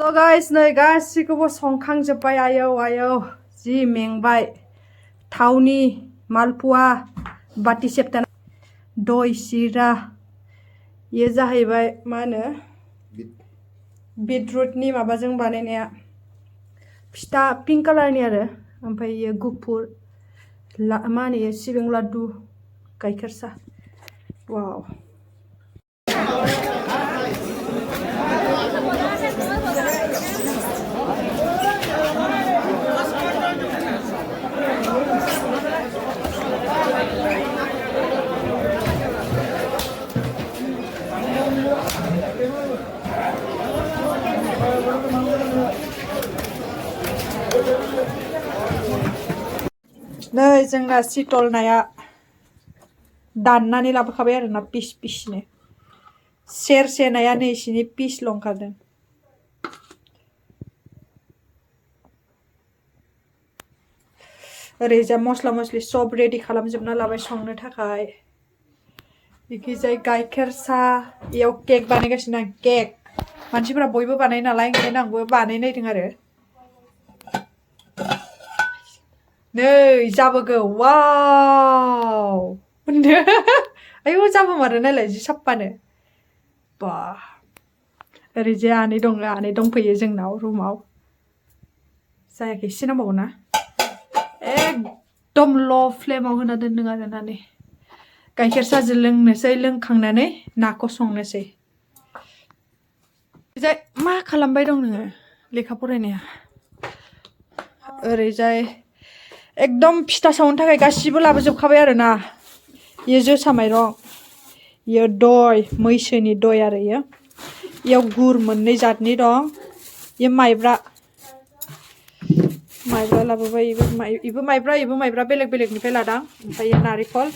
So guys, नै गासिखौबो संखांजोब्बाय आयौ जि मेंबाय थावनि मालपुवा बाटि सेबताना दय सिरा ये जाहैबाय मा होनो बिटरुटनि माबाजों बानायनाया फिथा पिंक कालारनि आरो ओमफ्राय ये गुफुर मा होनो ये सिबिं लाड्डु गाइखेर सा वाव नै जोंना सितल नाया दाननानै लाबोखाबाय आरोना पिस पिसनो सेरसे नाया नै इसिनि पिसल' ओंखारदों ओरैजा मस्ला मस्लि सब रेडि खालामजोबना लाबाय संनो थाखाय इखिजाय गाइखेर सा इयाव केक बानायगासिनो आं केक मानसिफोरा बयबो बानायो नालाय ओंखायनो आंबो बानायनायदों आरो नै जाबोगौ वाव आयौ जाबोमारो नायलाय जि साप्पानो बा ओरैजाय आनै दङ आनै दंफैयो जोंनाव रुमाव जायाखै एसे नांबावगौ ना एकदम ल' फ्लेमाव होना दोनदों आरो नानै गाइखेर साजों लोंनोसै लोंखांनानै नाखौ संनोसै ओरैजाय मा खालामबाय दं नोङो लेखा फरायनाया ओरैजाय एकदम फिथा सावनो थाखाय गासिबो लाबोजोबखाबाय आरो ना इयो जोसा माइरं इयो दय मैसोनि दय आरो इयाव गुर मोननै जातनि दं इयो माइब्रा लाबोबाय इबो माइब्रा बेलेग बेलेगनिफ्राय लादां ओमफ्राय इयो नारेंखल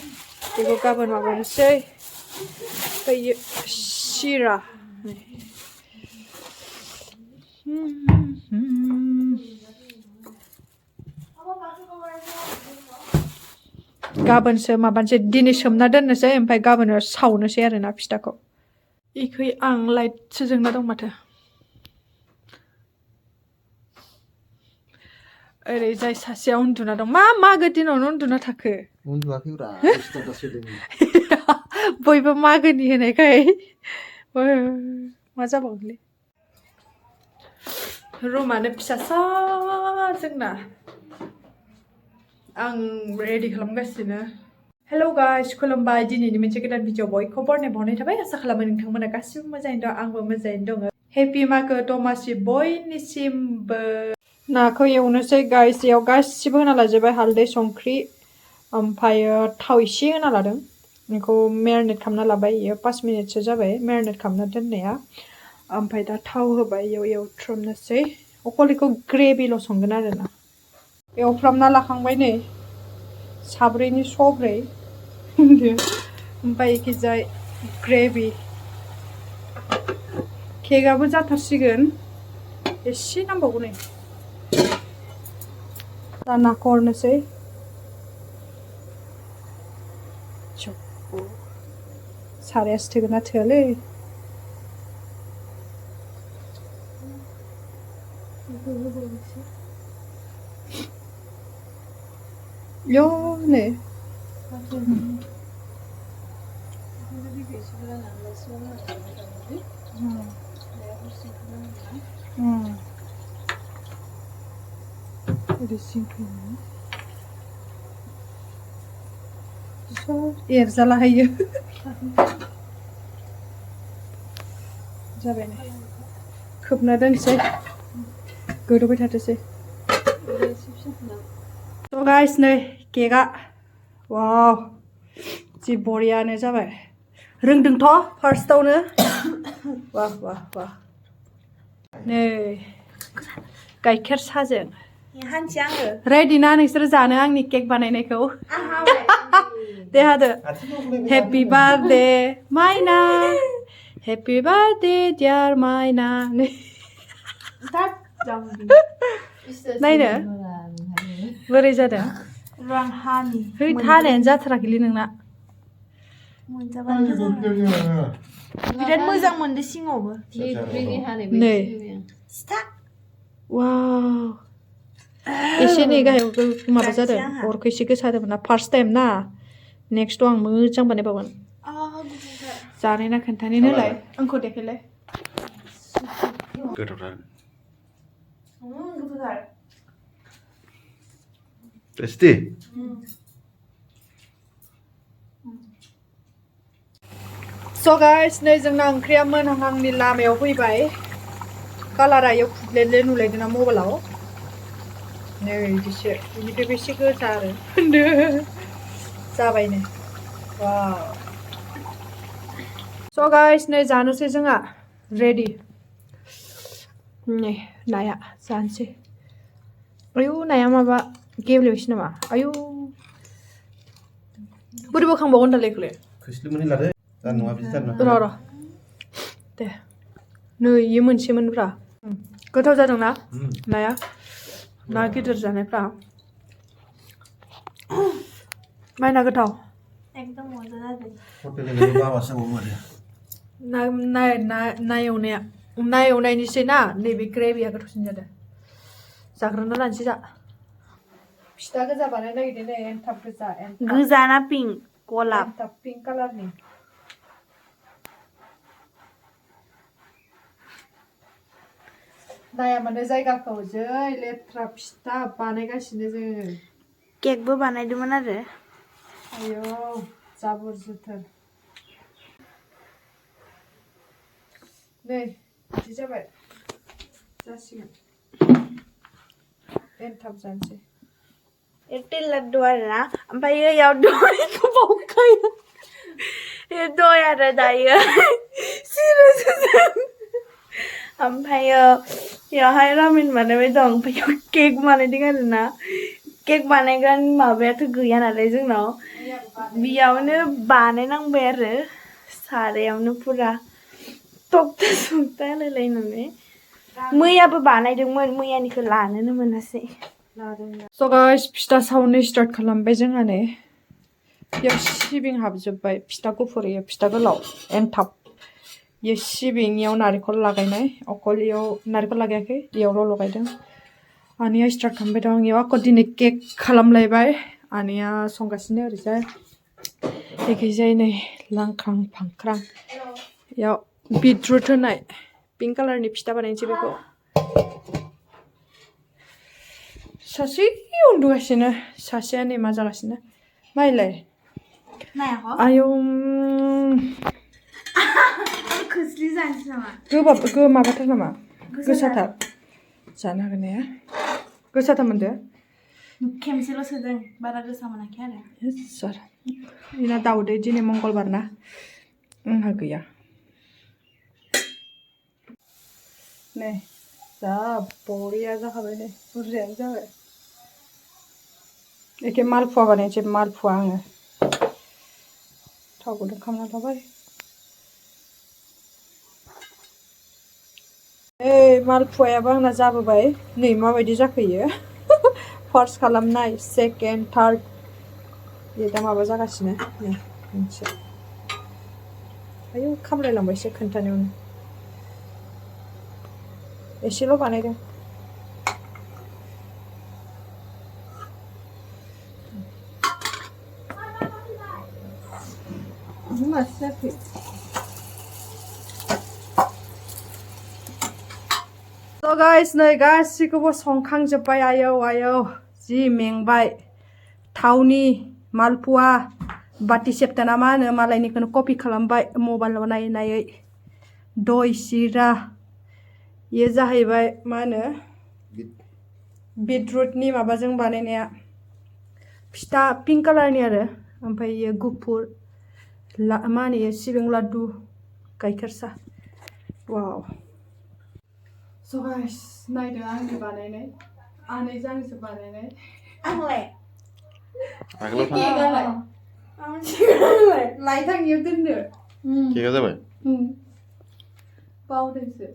बेखौ गाबोन माबानोसै ओमफ्राय इयो सिरा गाबोनसो माबानोसै दिनै सोमना दोननोसै ओमफ्राय गाबोन सावनोसै आरोना फिथाखौ इखै आं लाइटसो जोंना दं माथो ओरैजाय सासेया उन्दुना दं मा मागो दिनावनो उन्दुना थाखो उन्दुआखैब्रा बयबो मागोनि होनायखाय मा जाबावगोनलै रुमानो फिसासा जोंना आं रेडि खालामगासिनो हेलौ गाइस खुलुमबाय दिनैनि मोनसे गोदान भिडिअ बयखौबो बरायनाय थाबाय आसा खालामो नोंथांमोना गासिबो मोजाङैनो दं आंबो मोजाङैनो दङ हेपि मागो दमासि बयनिसिमबो नाखौ एवनोसै गाइस इयाव गासिबो होना लाजोबबाय हालदै संख्रि ओमफ्रायो थाव एसे होना लादों बेखौ मेरिनेट खालामना लाबाय इयो 5 मिनिटसो जाबाय मेरिनेट खालामना दोननाया ओमफ्राय दा थाव होबाय इयाव एवथ्रमनोसै अकल बेखौ ग्रेभिल' संगोन आरोना एवफ्रामना लाखांबाय नै साब्रैनि सब्रै ओमफ्राय इखिजाय ग्रेभि केकआबो जाथारसिगोन एसे नांबावगौ नै दा नाखौ हरनोसै सारायासो थोगोन ना थोआलै यो नै एरजाला हायो जाबाय नै खोबना दोनसै गोदौबाय थाथोंसै थ' गाइस नै केकआ वाव जि बरियानो जाबाय रोंदोंथ' फार्स्टआवनो वाह वाह वाह नै गाइखेर साजों रेडि ना नोंसोर जानो आंनि केक बानायनायखौ दे हादो हेपि बार्थडे माइना हेपि बार्थडे डियार माइना नायनो बोरै जादों है थानायानो जाथाराखैलै नोंना बिराद मोजां मोनदों सिङावबो नै वाव एसे नै गाहायाव माबा जादों अरखौ एसे गोसा होदोंमोन ना फार्स्ट टाइम ना नेक्स्टआव आं मोजां बानायबावगोन जानायना खोन्थानो होलाय आंखौ देखायलाय गोथावथार गोथावथार टेस्टी स' गाइस नै जोंना ओंख्रिया मोनहांहांनि लामायाव फैबाय कालारा इयाव फुदलेले नुलायदों ना मबाइलाव नै बिदिसो बेनिफ्रायबो एसे गोजा आरो जाबाय नै वाव स' गाइस नै जानोसै जोंहा रेडि नै नाया जानोसै आयौ नाया माबा गेब्लेबायसो नामा आयौ बोरै बोखांबावगोन दालाय बेखौलाय खोस्लिमोननै लादो जानो नङा बिदि जानो र' दे नै इयो मोनसेमोनब्रा गोथाव जादोंना नाया ना गिदिर जानायफ्रा माइना गोथाव एकदम मजा जादों हटेलनि बाबासो बावो आरो ना एवनायनिसै ना नैबे ग्रेभिया गोथावसिन जादों जाग्रोना लानोसै जा फिथा गोजा बानायनो नागिरदों नै एन्थाब गोजा गोजा ना पिंक गलाब एन्थाब पिंक कालारनि नाया माने जायगाखौ जै लेथ्रा फिथा बानायगासिनो जोङो केकबो बानायदोंमोन आरो आयौ जाबोर जोथोर नै बिदि जाबाय जासिगोन एन्थाब जानोसै एटे लाड्डु आरो ना ओमफ्राय इयाव दयखौ बावखायो दय आरो दायो सिरियासो ओमफ्रायो बेयावहाय रामेन बानायबाय दं ओमफ्राय केक बानायदों आरो ना केक बानायगोन माबायाथ' गैया नालाय जोंनाव बेयावनो बानायनांबाय आरो सारायावनो फुरा तक्ता सकता होलायलायनानै मैयाबो बानायदोंमोन मैयानिखौ लानोनो मोनासै स' गाइस फिथा सावनो स्टार्ट खालामबाय जोंहा नै बेयाव सिबिं हाबजोब्बाय फिथा गुफुर इयो फिथा गोलाव एन्थाब इयो सिबिं इयाव नारेंखल लागायनाय अकल इयाव नारेंखल लागायाखै इयावल' लगायदों आनैया स्टार्ट खालामबाय दं इयाव आक' दिनै केक खालामलायबाय आनैया संगासिनो ओरैजाय एखैजाय नै लांख्रां फांख्रां इयाव बिटरुट होनाय पिंक कालारनि फिथा बानायनोसै बेखौ सासे उन्दुगासिनो सासेया नै मा जागासिनो माइलाय आयौ खोस्लि जानोसै नामा माबाथार नामा गोसाथार जानो हागोन ने गोसाथार मोनदो खेमसेल' सोदों बारा गोसा मोनाखै आरो बेना दाउदै दिनै मंगलबार ना आंहा गैया नै जा बरिया जाखाबाय नै बुरजायानो जाबाय एखे मालपुवा बानायनोसै मालपुवा आङो थाव गुदुं खालामना लाबाय मालपुवायाबो आंना जाबोबाय नै माबायदि जाखोयो फार्स्ट खालामनाय सेकेन्ड थार्ड बे दा माबा जागासिनो नै मोनसे आयौ खामलायलांबायसो खोन्थानायावनो एसेल' बानायदों मासो जाखो स' गाइस नै गासिखौबो संखांजोब्बाय आयौ जि मेंबाय थावनि मालपुवा बाटि सेबता ना मा होनो मालायनिखौनो कपि खालामबाय मबाइलाव नायै नायै दय सिरा इयो जाहैबाय मा होनो बिटरुटनि माबाजों बानायनाया फिथा पिंक कालारनि आरो ओमफ्राय इयो गुफुर मा होनो इयो सिबिं लाड्डु गाइखेर साहा वाव स' गाइस नायदो आंनि बानायनाय आनैजों आंजों बानायनाय आंलाय केकआलाय लाइट आं इयाव दोननो केकआ जाबाय बावदोंसो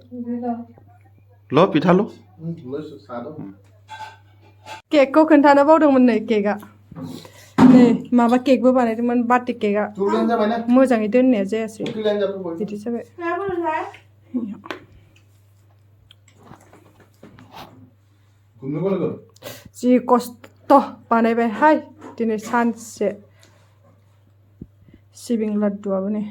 ल' पिठाल' केकखौ खोन्थानो बावदोंमोन नै केकआ नै माबा केकबो बानायदोंमोन बाटि केकआ मोजाङै दोननाया जायासै बिदि जाबाय जि खस्थ' बानायबायहाय दिनै सानसे सिबिं लाड्डुआबो नै